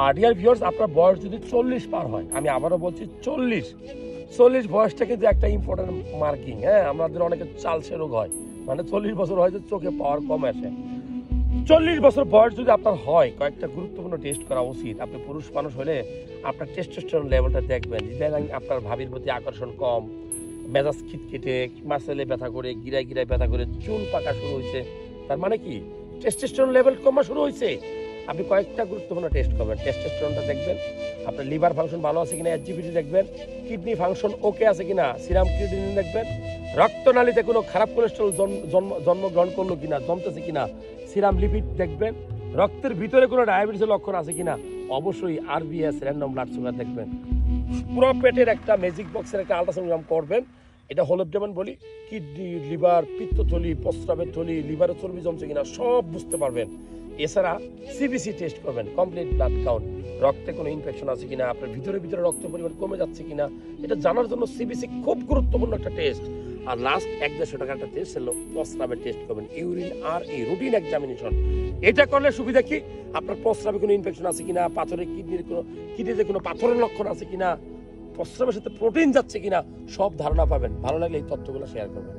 আর dear viewers, আপনার বয়স যদি 40 পার হয়, আমি আবারও বলছি 40 বয়সটা কিন্তু একটা ইম্পর্টেন্ট মার্কিং। হ্যাঁ, আমাদের অনেকের চালসে রোগ হয়, মানে 40 বছর হয়তো চোখে পাওয়ার কম আসে। 40 বছর বয়স যদি আপনার হয়, কয়েকটা গুরুত্বপূর্ণ টেস্ট করা উচিত। আপনি পুরুষ মানুষ হলে আপনার টেস্টোস্টেরন লেভেলটা দেখবেন। ইদানিং আপনার ভাবির প্রতি আকর্ষণ কম, মেজাজ খিটখিটে, মাসেলে ব্যথা করে, গিরায় গিরায় ব্যথা করে, চুল পাকা শুরু হয়েছে, তার মানে কি টেস্টোস্টেরন লেভেল কমা শুরু হয়েছে। আপনি কয়েকটা গুরুত্বপূর্ণ টেস্ট করবেন। টেস্টোস্টেরনটা দেখবেন, আপনার লিভার ফাংশন ভালো আছে কিনা, এসজিপিটি দেখবেন, কিডনি ফাংশন ওকে আছে কিনা, সিরাম ক্রিয়েটিনিন দেখবেন, রক্তনালীতে কোনো খারাপ কোলেস্টেরল জন্মগ্রহণ করলো কিনা, জমতেছে কিনা, সিরাম লিপিড দেখবেন, রক্তের ভিতরে কোনো ডায়াবেটিসের লক্ষণ আছে কিনা, অবশ্যই আরবিএস র্যান্ডম ব্লাড সুগার দেখবেন। পুরো পেটের একটা ম্যাজিক বক্সের একটা আল্ট্রাসাউন্ড করবেন। এটা হলোবডেমন বলি, কিডনি, লিভার, পিত্তথলি, প্রস্রাবের থলি, লিভারের চর্বি জমছে কিনা সব বুঝতে পারবেন। এছাড়া সিবিসি টেস্ট করবেন, কমপ্লিট ব্লাড কাউন্ট, রক্তে কোনো ইনফেকশন আছে কিনা, আপনার ভিতরে রক্ত পরিমাণ কমে যাচ্ছে কিনা, এটা জানার জন্য সিবিসি খুব গুরুত্বপূর্ণ একটা টেস্ট। আর লাস্ট 1-150 টাকা একটা টেস্ট হলো প্রস্রাবের টেস্ট করবেন, ইউরিন আর এই রুটিন এক্সামিনেশন। এটা করলে সুবিধা কি, আপনার প্রস্রাবে কোনো ইনফেকশন আছে কিনা, কিডনিতে কোনো পাথরের লক্ষণ আছে কিনা, প্রস্রাবের সাথে প্রোটিন যাচ্ছে কিনা, সব ধারণা পাবেন। ভালো লাগলে এই তথ্যগুলো শেয়ার করবেন।